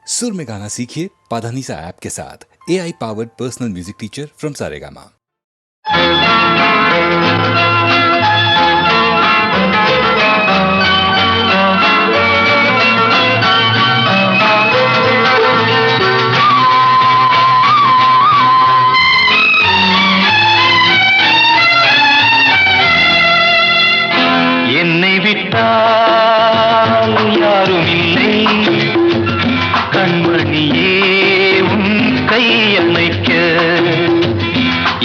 सुर में गाना सीखिए पाधानीसा ऐप के साथ। AI powered personal music teacher from Saregama. என்னை விட்டால் யாரும் இல்லை கண்மணியே உன் கை அணைக்க.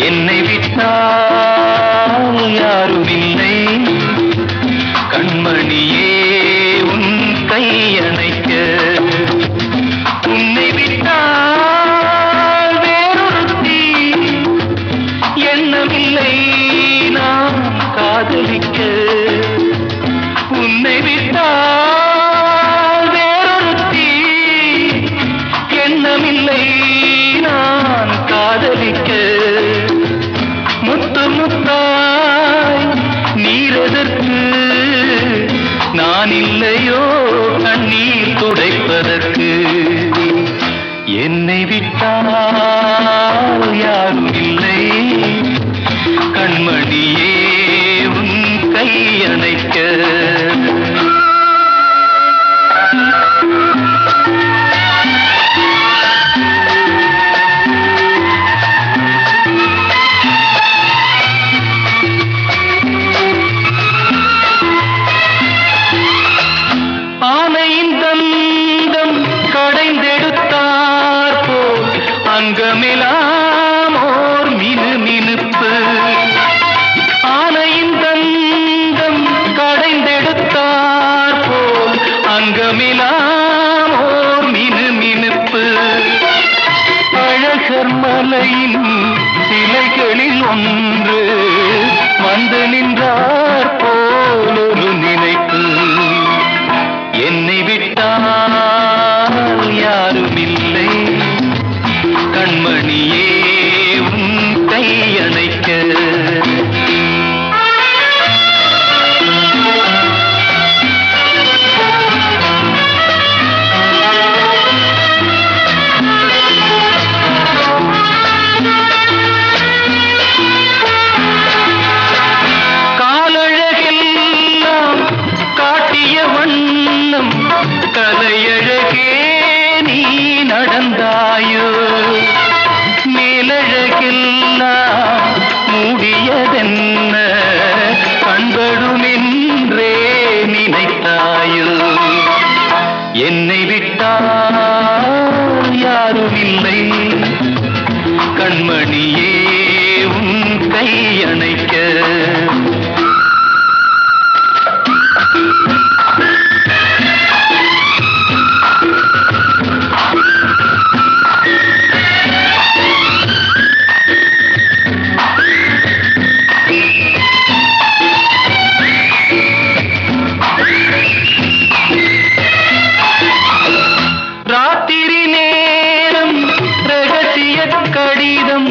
என்னை விட்டால் யாரும் இல்லை கண்மணியே உன் கை அணைக்க. உன்னை விட்டால் வேறொருத்தி எண்ணமில்லை நான் காதலிக்க. உன்னை விட்டால் வேறொருத்தி எண்ணமில்லை நான் காதலிக்க. முத்து முத்தாய் நீரெதற்கு நான் இல்லையோ கண்ணீர் துடைப்பதற்கு. என்னை விட்டால் யாரும் இல்லை கண்மணியே உன் கை அணைக்க. ஆனையின் தந்தம் கடைந்தெடுத்தார் போல் அங்கமெல்லாம் ஓர் மினுமினுப்பு. ஆனையின் தந்தம் கடைந்தெடுத்தார் போல் அங்கமெல்லாம் ஓர் மினுமினுப்பு. அழகர் மலையின் சிலைகளில் ஒன்று வந்து நின்றார் போல் ஒரு நினைப்பு. என்னை விட்டால் யாரும் இல்லை கண்மணியே உன் கை அணைக்க. காலழகெல்லாம் காட்டிய வண்ணம் கலையழகே நீ நடந்தாயோ. மேலழகெல்லாம் மூடியதென்ன கண்படுமென்றே நினைத்தாயோ. என்னை விட்டால் யாரும் இல்லை கண்மணியே உன் கை அணைக்க. ராத்திரி நேரம் ரகசிய கடிதம்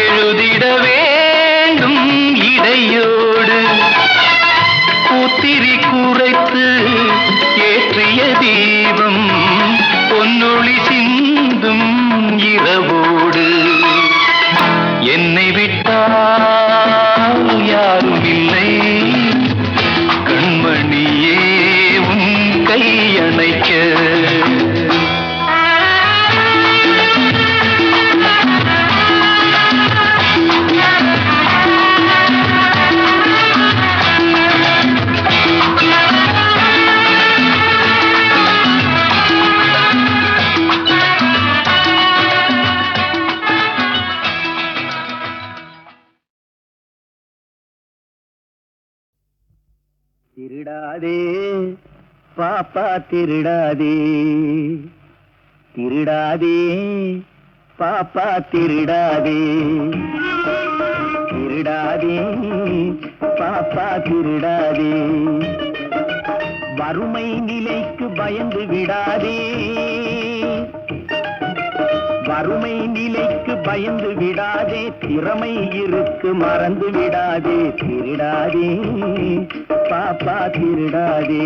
எழுதிட வேண்டும் இடையோடு. பூத்திரி குறைத்து ஏற்றிய தீபம் பொன்னொளி சிந்தும் இரவோடு. என்னை விட்டால் யாரும் இல்லை கண்மணியே உன் கை அணைக்க. திருடாதே பாப்பா திருடாதே, திருடாதே பாப்பா திருடாதே, திருடாதே பாப்பா திருடாதே. வறுமை நிலைக்கு பயந்து விடாதே, வறுமை நிலைக்கு பயந்து விடாதே, திறமை இருக்கு மறந்து விடாதே. திருடாதே பாப்பா திருடாதே.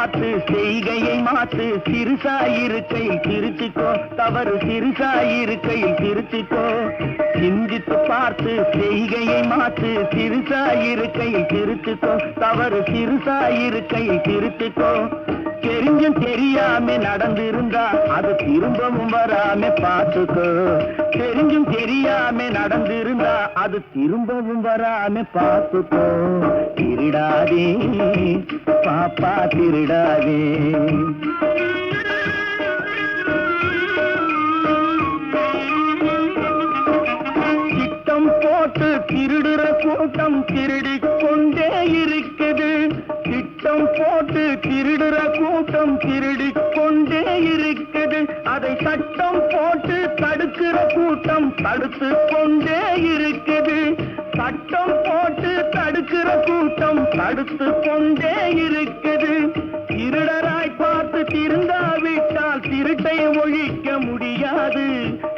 பார்த்து செய்கையை மாத்து, சிறுசாயிருக்கையில் திருத்திக்கோ, தவறு சிறுசாயிருக்கையில் திருத்திக்கோ. சிந்தித்து பார்த்து செய்கையை மாத்து, சிறுசாயிருக்கையில் திருத்திக்கோ, தவறு சிறுசாயிருக்கையில் திருத்திக்கோ. தெரிஞ்சும் தெரியாம நடந்திருந்தா அது திரும்பவும் வராம பார்த்துக்கோ. தெரிஞ்சும் தெரியாம நடந்திருந்தா அது திரும்பவும் வராம பார்த்துக்கோ. திருடாதே பாப்பா திருடாதே. திட்டம் போட்டு திருடுற கூட்டம் திருடிக் கொண்டே இருக்குது. திட்டம் போட்டு திருடுற கூட்டம் திருடிக் கொண்டே இருக்குது. அதை சட்டம் போட்டு தடுக்கிற கூட்டம் தடுத்து கொண்டே இருக்குது. சட்டம் போட்டு தடுக்கிற கூட்டம் தடுத்து கொண்டே இருக்குது. திருடராய் பார்த்து திருந்தாவிட்டால் திருட்டை ஒழிக்க முடியாது.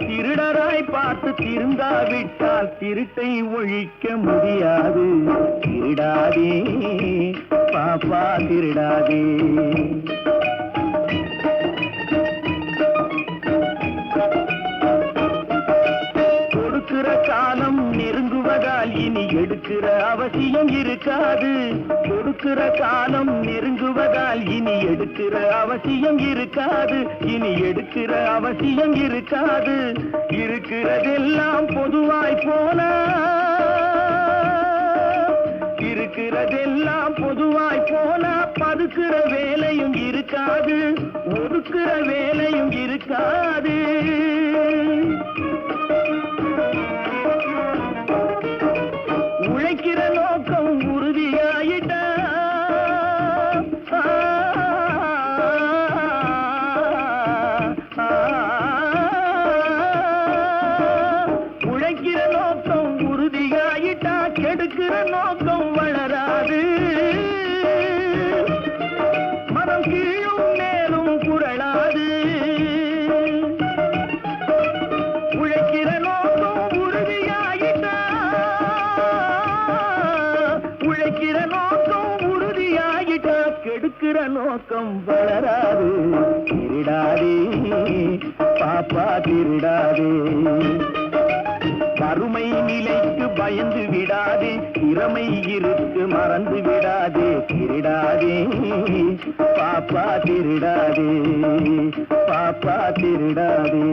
திருடராய் பார்த்து திருந்தாவிட்டால் திருட்டை ஒழிக்க முடியாது. திருடாதே பாப்பா திருடாதே. கொடுக்கிற காலம் நெருங்குவதால் இனி எடுக்கிற அவசியம் இருக்காது. கொடுக்கிற காலம் நெருங்குவதால் இனி எடுக்கிற அவசியம் இருக்காது. இனி எடுக்கிற அவசியம் இருக்காது. இருக்கிறதெல்லாம் பொதுவாய் போனா, இருக்கிறதெல்லாம் பொதுவாய் போனா பதுக்கிற வேலையும் இருக்காது, ஒதுக்குற வேலையும் இருக்காது. உழைக்கிற நோக்கம் உறுதியாயிட்டா உழைக்கிற நோக்கம் உறுதியாயிட்டா கெடுக்கிற நோக்கம் வளராது. மனம் கீழும் மேலும் குரலாது. உழைக்கிற நோக்கம் உறுதியாயிட்டா, உழைக்கிற நோக்கம் உறுதியாயிட்டா கெடுக்கிற நோக்கம் வளராது. திருடாதே பாப்பா திருடாதே. வறுமை நிலைக்கு பயந்து விடாதே, திறமை இருக்கு மறந்து விடாதே. திருடாதே பாப்பா திருடாதே, பாப்பா திருடாதே.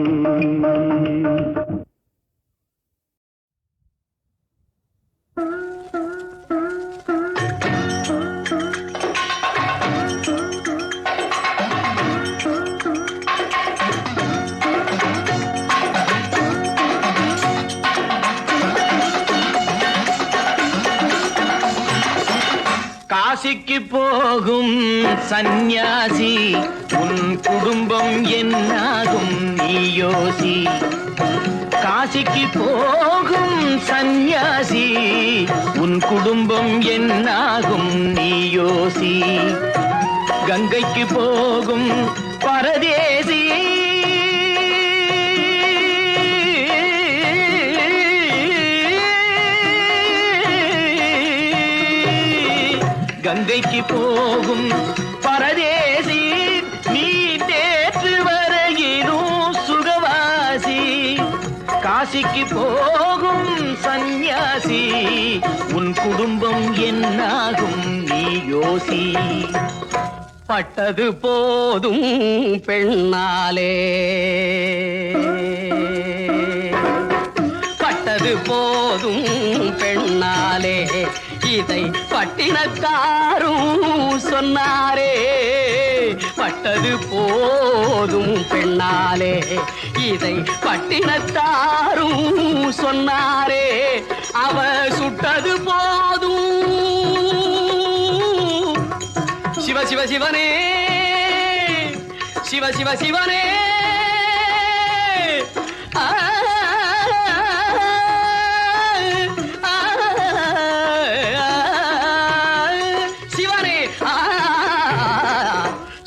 காசிக்கு போகும் சந்நியாசி, உன் குடும்பம் என்னாகும் நீ யோசி. காசிக்கு போகும் சந்நியாசி, உன் குடும்பம் என்னாகும் நீ யோசி. கங்கைக்கு போகும் பரதேசி, கங்கைக்கு போகும் பரதேசி, நீ நேற்று வரையிலும் சுகவாசி. காசிக்கு போகும் சந்நியாசி, உன் குடும்பம் என்னாகும் நீ யோசி. பட்டது போதும் பெண்ணாலே, பட்டது போதும் பெண்ணாலே, இதை பட்டினத்தாரும் சொன்னாரே. பட்டது போதும் பெண்ணாலே, இதை பட்டினத்தாரும் சொன்னாரே. அவ சுட்டது போதும் சிவ சிவ சிவனே, சிவ சிவ சிவனே.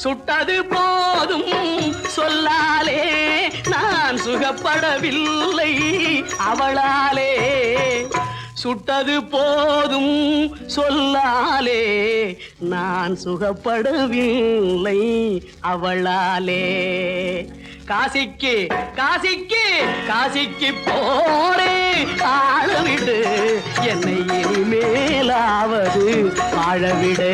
சுட்டது போதும் சொல்லாலே, நான் சுகப்படவில்லை அவளாலே. சுட்டது போதும் சொல்லாலே நான் சுகப்படவில்லை அவளாலே. காசிக்கு காசிக்கு காசிக்கு போரே ஆளவிடு என்னை இனிமேலாவது வாழவிடு.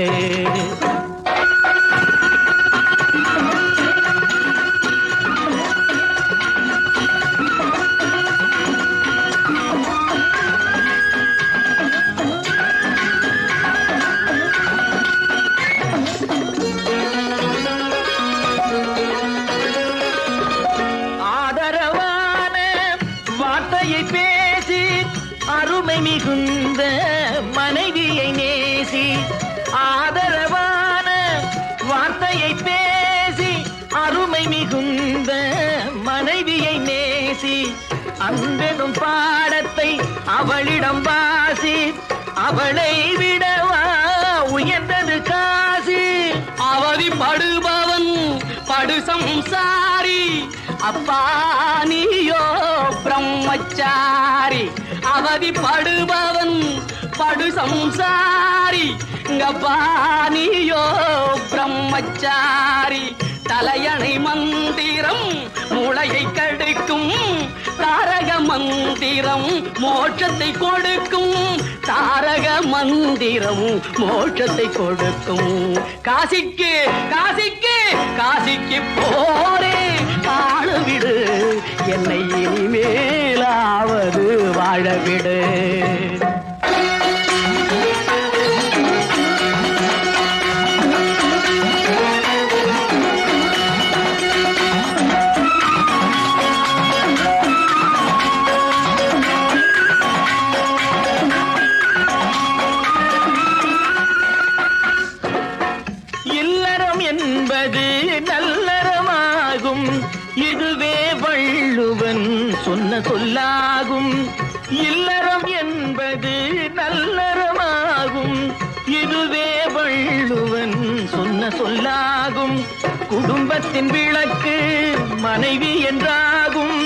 மிகுந்த மனைவியை நேசி, ஆதரவான வார்த்தையை பேசி, அருமை மிகுந்த மனைவியை நேசி, அன்பெனும் பாடத்தை அவளிடம் வாசி, அவளை விடவா உயர்ந்தது காசி. அவதிப்படுபவன் படு சம்சாரி, அப்பா நீயோ பிரம்மச்சாரி. அவதிப்படுபவன் படு சம்சாரி, அப்பா நீயோ பிரம்மச்சாரி. தலையணை மந்திரம் மூளையை கடுக்கும், தாரக மந்திரம் மோட்சத்தை கொடுக்கும், தாரக மந்திரம் மோட்சத்தை கொடுக்கும். காசிக்கு காசிக்கு காசிக்கு போரே ஆளவிடு என்னை இனிமேலாவது வாழவிடு. சொன்ன சொல்லாகும். இல்லறம் என்பது நல்லறமாகும், இதுவே வள்ளுவன் சொன்ன சொல்லாகும். குடும்பத்தின் விளக்கு மனைவி என்றாகும்,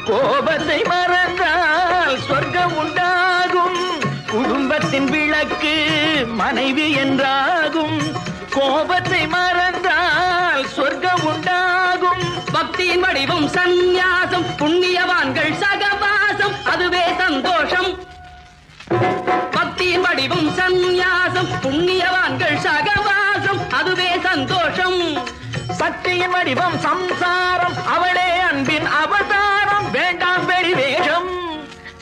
கோபத்தை மறந்தால் சொர்க்கம் உண்டாகும். குடும்பத்தின் விளக்கு மனைவி என்றாகும், கோபத்தை மறந்தால் சொர்க்கம் உண்டாகும். பக்தியின் வடிவம் சந்நியாசம், புண்ணியவான்கள் சகவாசம், அதுவே சந்தோஷம். பக்தியின் வடிவம் சந்நியாசம், புண்ணியவான்கள் சகவாசம், அதுவே சந்தோஷம். சக்தியின் வடிவம் சம்சாரம், அவளே அன்பின் அவதாரம், வேண்டாம் வெளிவேஷம்.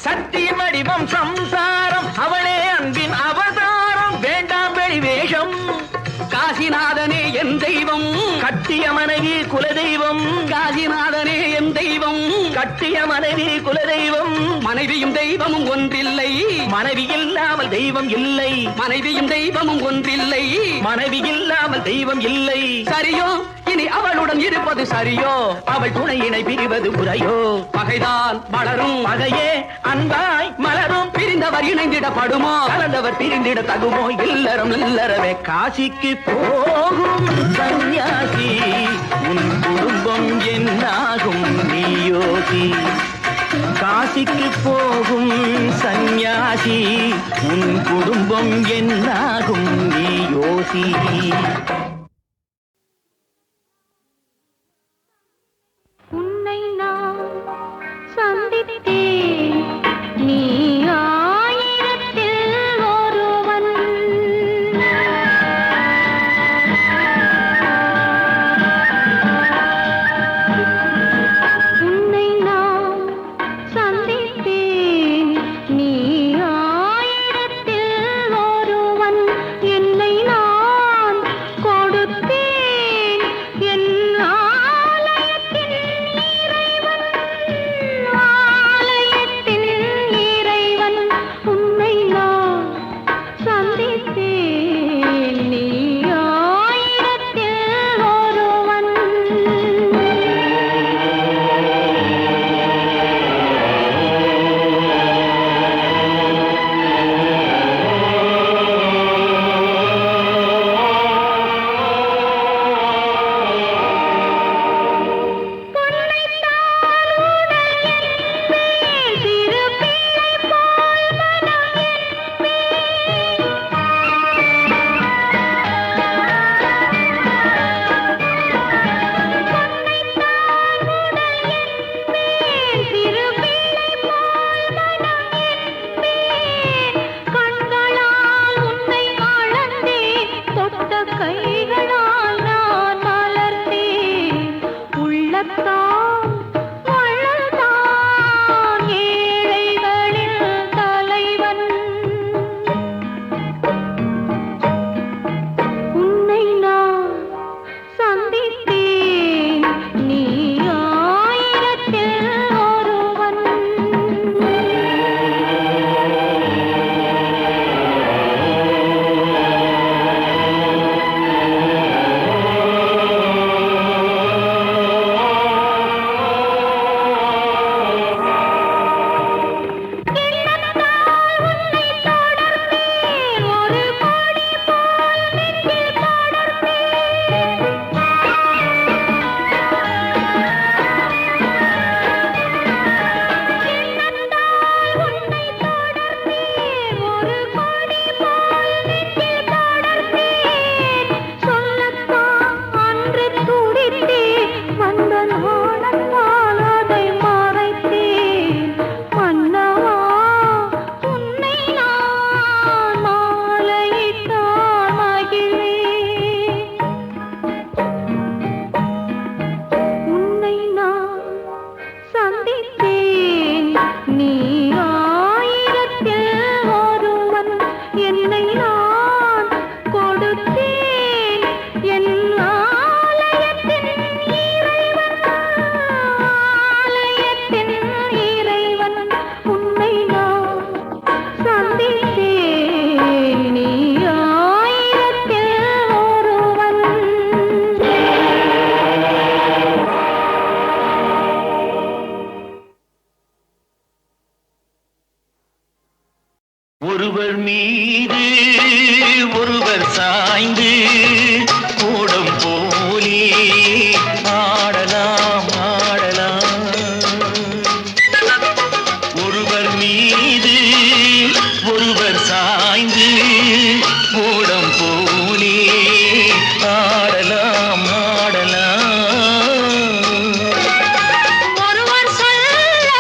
சக்தியின் வடிவம் சம்சாரம், அவளே அன்பின் அவதாரம், வேண்டாம் வெளிவேஷம். காசிநாதனே என் தெய்வம், கட்டிய மனைவி குலதெய்வம். காசிநாதனே என் தெய்வம், கட்டிய மனைவி குலதெய்வம். மனைவியும் தெய்வமும் ஒன்றில்லை, மனைவி இல்லாமல் தெய்வம் இல்லை. மனைவியும் தெய்வமும் ஒன்றில்லை, மனைவி இல்லாமல் தெய்வம் இல்லை. சரியோ இனி அவளுடன் இருப்பது சரியோ, அவள் துணையினை பிரிவது முறையோ. பகைதான் வளரும், பகையே அன்பாய் மலரும். பிரிந்தவர் இணைந்திடப்படுமோ, கலந்தவர் பிரிந்திட தகுமோ. இல்லறம் இல்லறவே காசிக்கு போகும் சன்னியாசி, உன் குடும்பம் என்னாகும் நீயோசி. காசிக்கு போகும் சன்னியாசி, உன் குடும்பம் என்னாகும் நீயோசி. உன்னை நான் சந்தித்தேன், நீ ஆயிரத்தில் ஒருவன். உன்னை நான் சந்தித்தேன், நீ ஆயிரத்தில் ஒருவன். என்னை நான் மீது ஒருவர் சாய்ந்து கூடம் போலே ஆடலாம் ஆடலாம். ஒருவர் மீது ஒருவர் சாய்ந்து கூடம் போலே ஆடலாம் ஆடலாம். ஒருவர் சொல்ல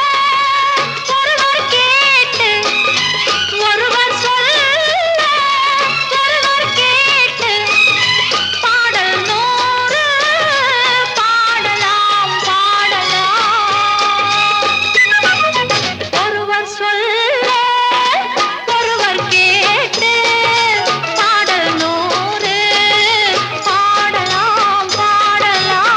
ஒருவர் கேட்டு ஒருவர் சொல்ல ஒருவர் கேட்டு பாடல் நூறு பாடலாம் பாடலாம். ஒருவர் சொல்ல ஒருவர் கேட்டு பாடல் நூறு பாடலாம் பாடலாம்.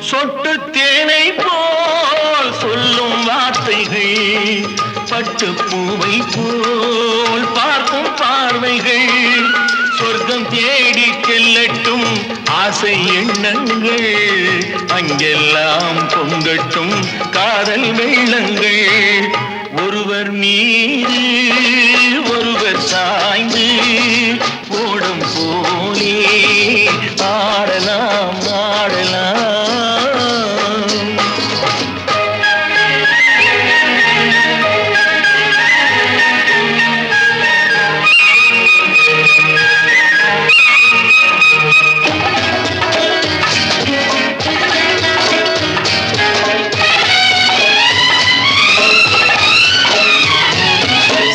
சொட்டு தேனை போல் சொல்லும் வார்த்தைகள் பட்டு பூவை போல் பார்க்கும் பார்வைகள் சொர்க்கம் தேடி செல்லட்டும் ஆசை எண்ணங்கள் அங்கெல்லாம் பொங்கட்டும் காதல் வெள்ளங்கள். ஒருவர் மீது ஒருவர் சாய்ந்து ஓடும் போலே ஆடலாம் ஆடலாம்.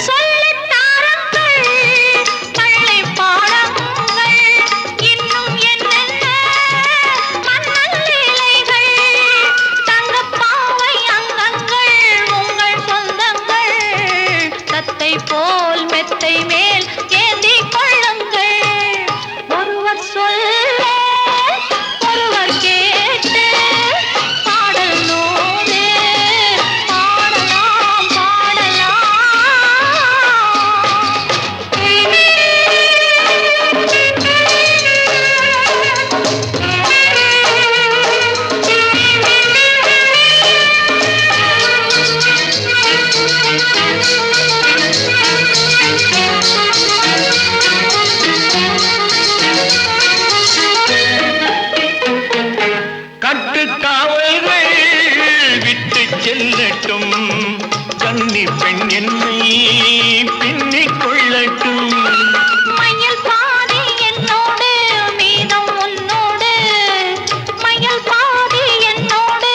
சொல்லித் தாருங்கள் பள்ளி பாடங்கள் இன்னும் என்னென்ன மன்னன் லீலைகள். தங்கப்பாவை அங்கங்கள் உங்கள் சொந்தங்கள் தத்தை போல் மெத்தை மேல் ஏந்திக் கொள்ளுங்கள். ஒருவர் சொல்ல ஒருவர் கேட்டு பாடல் நூறு பாடலாம் பாடலாம். கட்டுக்காவல்கள் விட்டு செல்லட்டும் கன்னி பெண் என்னை பின்னிக் கொள்ளட்டும். மயில் பாதி என்னோடு மீதம் உன்னோடு மயில் பாதி என்னோடு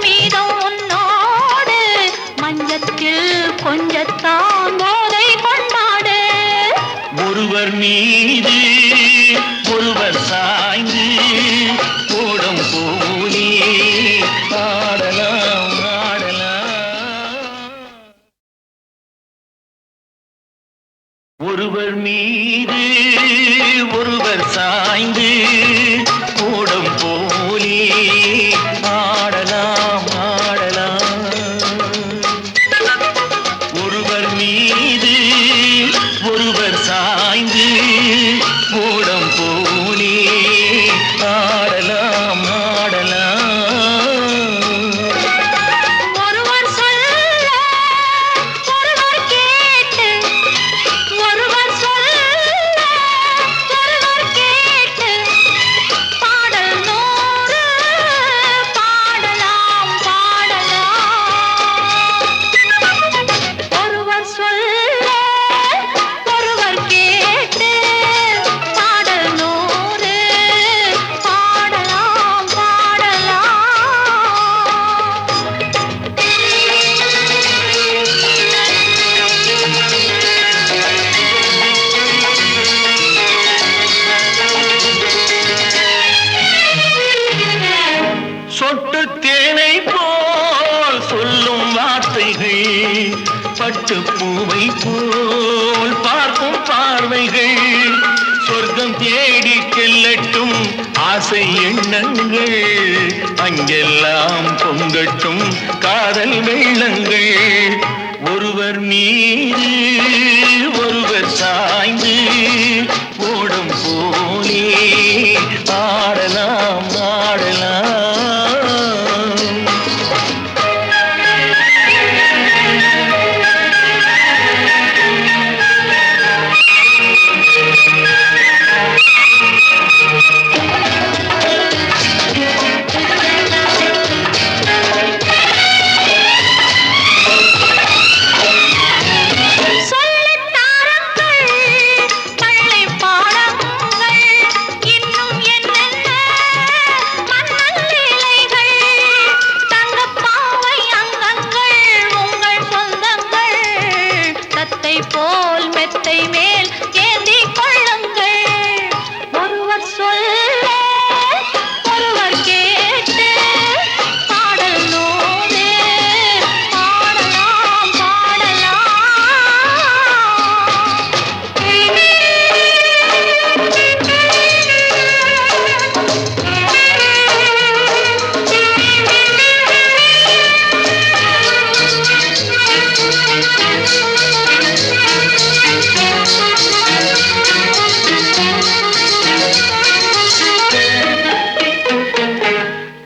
மீதம் உன்னோடு மஞ்சத்தில் கொஞ்சத்தான் போதை கொண்டாடு. ஒருவர் மீது ஒருவர் சாய்ந்து ஓடும் போலே ஆடலாம் ஆடலாம். ஒருவர் மீது ஒருவர் சாய்ந்து ஓடும் போலே ஆடலாம் ஆடலாம். ஒருவர் மீது ஒருவர் சாய்ந்து ஓடும் போலே ஆடலாம் ஆடலாம். ஒருவர் சொல்ல ஒருவர் கேட்டு ஒருவர் சொல்ல ஒருவர் கேட்டு பாடல் நூறு பாடலாம் பாடலாம். ஒருவர் சொல்ல ஒருவர் கேட்டு பாடல் நூறு பாடலாம் பாடலாம். சொட்டு தேனை போல் சொல்லும் வார்த்தைகள் பட்டு பூவை போல் பார்க்கும் பார்வைகள் சொர்க்கம் தேடி செல்லட்டும் ஆசை எண்ணங்கள் அங்கெல்லாம் பொங்கட்டும் காதல் வெள்ளங்கள். ஒருவர் மீது ஒருவர் சாய்ந்து ஓடும் போலே ஆடலாம் ஆடலாம். போல் மெத்தை மேல் ஏந்தி கொள்ளுங்கள். ஒருவர் சொல்ல ஒருவர் கேட்டு பாடல் நூறு பாடலாம் பாடலாம்.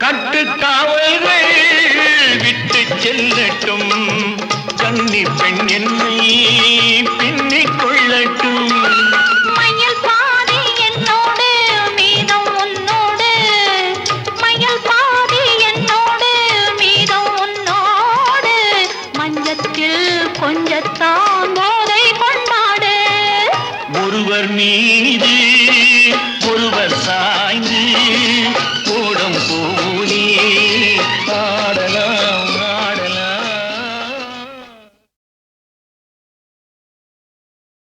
கட்டுக்காவல்கள் விட்டு செல்லட்டும், கன்னி பெண் என்னை பின்னிக் கொள்ளட்டும். மயில் பாதி என்னோடு மீதம் உன்னோடு, மயில் பாதி என்னோடு மீதம் உன்னோடு, மஞ்சத்தில் கொஞ்சத்தான் போதை கொண்டாடு. ஒருவர் மீது